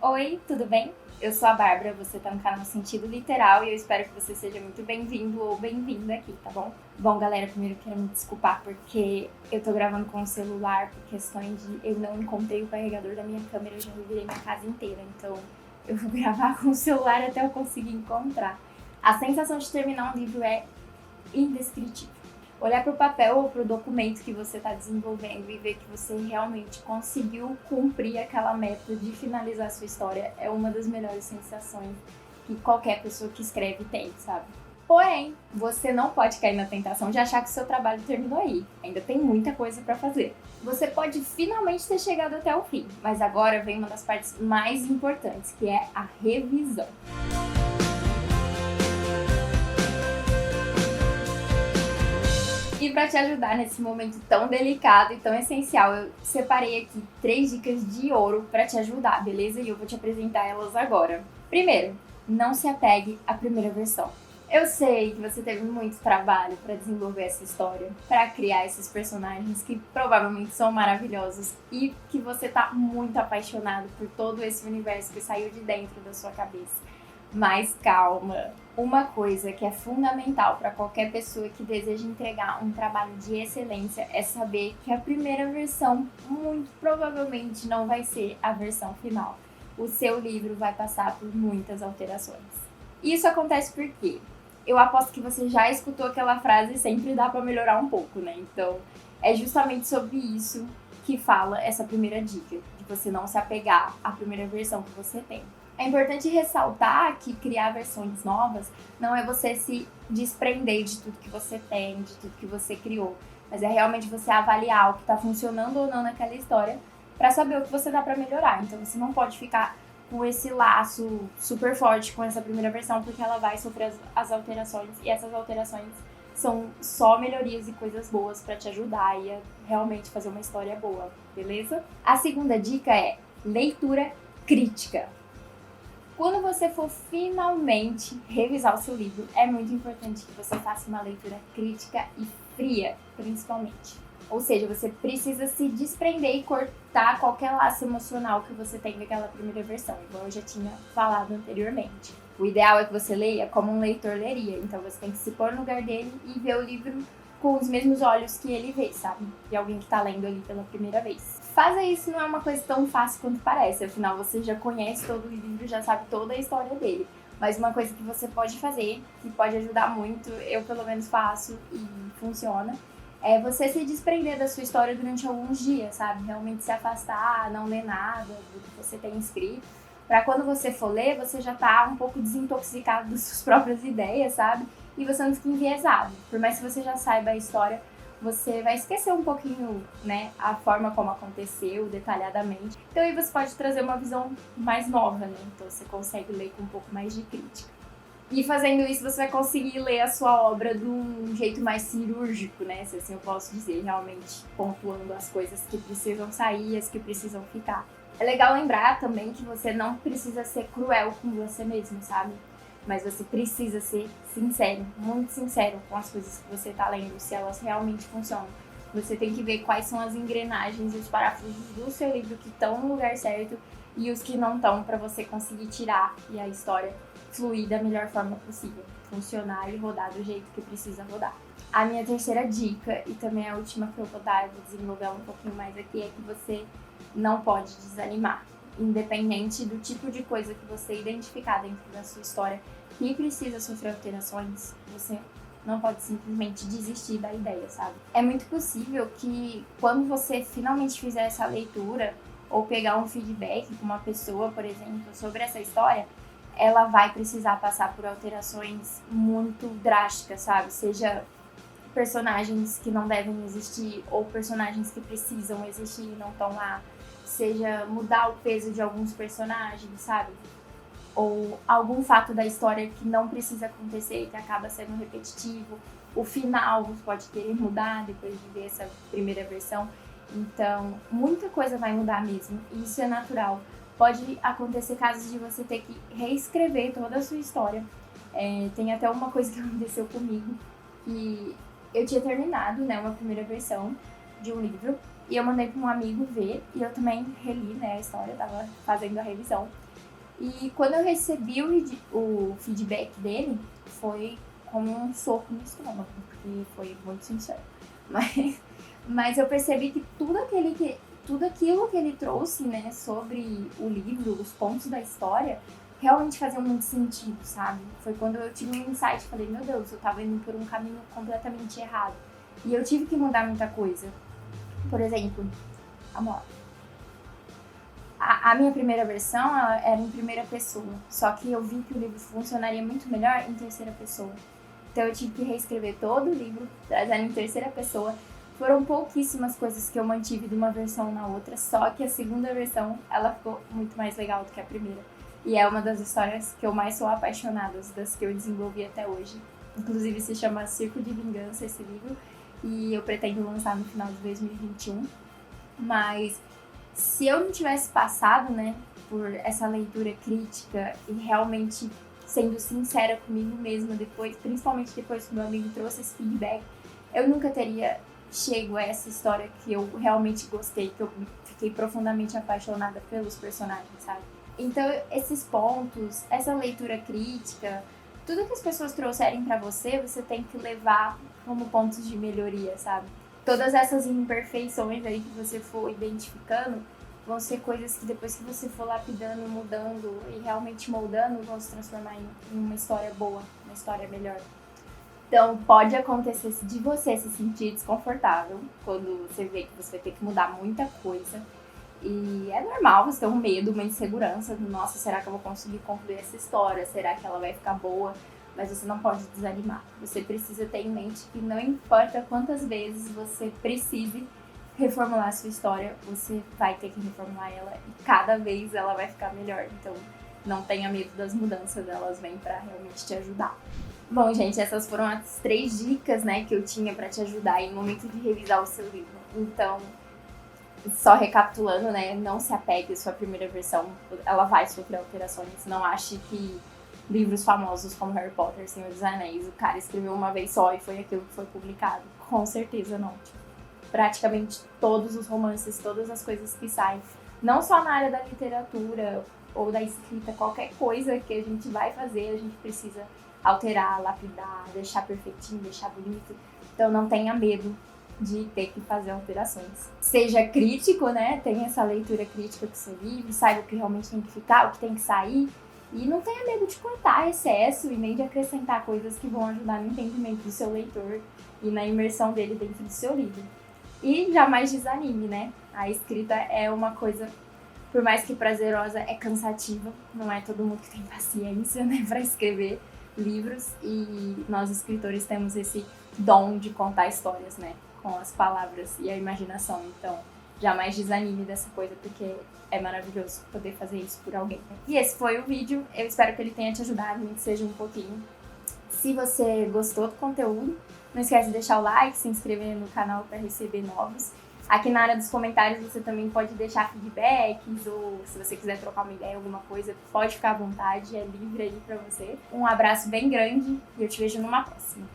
Oi, tudo bem? Eu sou a Bárbara, você tá no canal Sentido Literal e eu espero que você seja muito bem-vindo ou bem-vinda aqui, tá bom? Bom, galera, primeiro eu quero me desculpar porque eu tô gravando com o celular por questões de eu não encontrei o carregador da minha câmera, eu já revirei minha casa inteira, então eu vou gravar com o celular até eu conseguir encontrar. A sensação de terminar um livro é indescritível. Olhar para o papel ou para o documento que você está desenvolvendo e ver que você realmente conseguiu cumprir aquela meta de finalizar a sua história é uma das melhores sensações que qualquer pessoa que escreve tem, sabe? Porém, você não pode cair na tentação de achar que o seu trabalho terminou aí. Ainda tem muita coisa para fazer. Você pode finalmente ter chegado até o fim, mas agora vem uma das partes mais importantes, que é a revisão. E para te ajudar nesse momento tão delicado e tão essencial, eu separei aqui 3 dicas de ouro para te ajudar, beleza? E eu vou te apresentar elas agora. Primeiro, não se apegue à primeira versão. Eu sei que você teve muito trabalho para desenvolver essa história, para criar esses personagens que provavelmente são maravilhosos e que você tá muito apaixonado por todo esse universo que saiu de dentro da sua cabeça. Mas calma! Uma coisa que é fundamental para qualquer pessoa que deseja entregar um trabalho de excelência é saber que a primeira versão muito provavelmente não vai ser a versão final. O seu livro vai passar por muitas alterações. Isso acontece porque eu aposto que você já escutou aquela frase sempre dá para melhorar um pouco, né? Então é justamente sobre isso que fala essa primeira dica, de você não se apegar à primeira versão que você tem. É importante ressaltar que criar versões novas não é você se desprender de tudo que você tem, de tudo que você criou, mas é realmente você avaliar o que está funcionando ou não naquela história para saber o que você dá para melhorar. Então você não pode ficar com esse laço super forte com essa primeira versão, porque ela vai sofrer as alterações, e essas alterações são só melhorias e coisas boas para te ajudar e a realmente fazer uma história boa, beleza? A segunda dica é leitura crítica. Quando você for finalmente revisar o seu livro, é muito importante que você faça uma leitura crítica e fria, principalmente. Ou seja, você precisa se desprender e cortar qualquer laço emocional que você tem daquela primeira versão, igual eu já tinha falado anteriormente. O ideal é que você leia como um leitor leria, então você tem que se pôr no lugar dele e ver o livro com os mesmos olhos que ele vê, sabe? De alguém que tá lendo ali pela primeira vez. Fazer isso não é uma coisa tão fácil quanto parece, afinal você já conhece todo o livro, já sabe toda a história dele. Mas uma coisa que você pode fazer, que pode ajudar muito, eu pelo menos faço e funciona, é você se desprender da sua história durante alguns dias, sabe? Realmente se afastar, não ler nada do que você tem escrito, pra quando você for ler, você já tá um pouco desintoxicado das suas próprias ideias, sabe? E você não fica enviesado. Por mais que você já saiba a história, você vai esquecer um pouquinho, né, a forma como aconteceu, detalhadamente. Então aí você pode trazer uma visão mais nova, né? Então você consegue ler com um pouco mais de crítica. E fazendo isso, você vai conseguir ler a sua obra de um jeito mais cirúrgico, né? Se assim eu posso dizer, realmente pontuando as coisas que precisam sair e as que precisam ficar. É legal lembrar também que você não precisa ser cruel com você mesmo, sabe? Mas você precisa ser sincero, muito sincero com as coisas que você tá lendo, se elas realmente funcionam. Você tem que ver quais são as engrenagens e os parafusos do seu livro que estão no lugar certo e os que não estão, para você conseguir tirar e a história fluir da melhor forma possível, funcionar e rodar do jeito que precisa rodar. A minha terceira dica, e também a última que eu vou dar, eu vou desenvolver um pouquinho mais aqui, é que você não pode desanimar. Independente do tipo de coisa que você identificar dentro da sua história que precisa sofrer alterações, você não pode simplesmente desistir da ideia, sabe? É muito possível que quando você finalmente fizer essa leitura ou pegar um feedback com uma pessoa, por exemplo, sobre essa história, ela vai precisar passar por alterações muito drásticas, sabe? Seja personagens que não devem existir ou personagens que precisam existir e não estão lá, seja mudar o peso de alguns personagens, sabe? Ou algum fato da história que não precisa acontecer, que acaba sendo repetitivo. O final pode querer mudar depois de ver essa primeira versão. Então, muita coisa vai mudar mesmo, e isso é natural. Pode acontecer casos de você ter que reescrever toda a sua história. Tem até uma coisa que aconteceu comigo, que eu tinha terminado, né, uma primeira versão de um livro, e eu mandei para um amigo ver, e eu também reli, né, a história, tava fazendo a revisão. E quando eu recebi o feedback dele, foi como um soco no estômago, porque foi muito sincero. Mas eu percebi que tudo aquilo que ele trouxe, né, sobre o livro, os pontos da história, realmente fazia muito sentido, sabe? Foi quando eu tive um insight, falei, meu Deus, eu tava indo por um caminho completamente errado. E eu tive que mudar muita coisa. Por exemplo, vamos lá. A minha primeira versão, ela era em primeira pessoa, só que eu vi que o livro funcionaria muito melhor em terceira pessoa. Então eu tive que reescrever todo o livro, trazendo em terceira pessoa. Foram pouquíssimas coisas que eu mantive de uma versão na outra, só que a segunda versão, ela ficou muito mais legal do que a primeira. E é uma das histórias que eu mais sou apaixonada, das que eu desenvolvi até hoje. Inclusive se chama Circo de Vingança esse livro, e eu pretendo lançar no final de 2021. Mas se eu não tivesse passado, né, por essa leitura crítica e realmente sendo sincera comigo mesma depois, principalmente depois que o meu amigo trouxe esse feedback, eu nunca teria chego a essa história que eu realmente gostei, que eu fiquei profundamente apaixonada pelos personagens, sabe? Então, esses pontos, essa leitura crítica, tudo que as pessoas trouxerem pra você, você tem que levar como pontos de melhoria, sabe? Todas essas imperfeições aí que você for identificando vão ser coisas que depois que você for lapidando, mudando e realmente moldando, vão se transformar em uma história boa, uma história melhor. Então, pode acontecer de você se sentir desconfortável quando você vê que você vai ter que mudar muita coisa. E é normal você ter um medo, uma insegurança. Nossa, será que eu vou conseguir concluir essa história? Será que ela vai ficar boa? Mas você não pode desanimar. Você precisa ter em mente que não importa quantas vezes você precise reformular a sua história, você vai ter que reformular ela e cada vez ela vai ficar melhor. Então, não tenha medo das mudanças, elas vêm pra realmente te ajudar. Bom, gente, essas foram as 3 dicas, né, que eu tinha pra te ajudar em momento de revisar o seu livro. Então, só recapitulando, né, não se apegue à sua primeira versão, ela vai sofrer alterações. Não ache que livros famosos como Harry Potter, Senhor dos Anéis, o cara escreveu uma vez só e foi aquilo que foi publicado. Com certeza não. Praticamente todos os romances, todas as coisas que saem, não só na área da literatura ou da escrita, qualquer coisa que a gente vai fazer, a gente precisa alterar, lapidar, deixar perfeitinho, deixar bonito. Então não tenha medo de ter que fazer alterações. Seja crítico, né? Tenha essa leitura crítica do seu livro, saiba o que realmente tem que ficar, o que tem que sair. E não tenha medo de cortar excesso e nem de acrescentar coisas que vão ajudar no entendimento do seu leitor e na imersão dele dentro do seu livro. E jamais desanime, né? A escrita é uma coisa, por mais que prazerosa, é cansativa. Não é todo mundo que tem paciência, né, para escrever livros. E nós, escritores, temos esse dom de contar histórias, né, com as palavras e a imaginação. Então, jamais desanime dessa coisa, porque é maravilhoso poder fazer isso por alguém. E esse foi o vídeo. Eu espero que ele tenha te ajudado, nem que seja um pouquinho. Se você gostou do conteúdo, não esquece de deixar o like, se inscrever no canal para receber novos. Aqui na área dos comentários você também pode deixar feedbacks ou se você quiser trocar uma ideia, alguma coisa, pode ficar à vontade, é livre aí para você. Um abraço bem grande e eu te vejo numa próxima.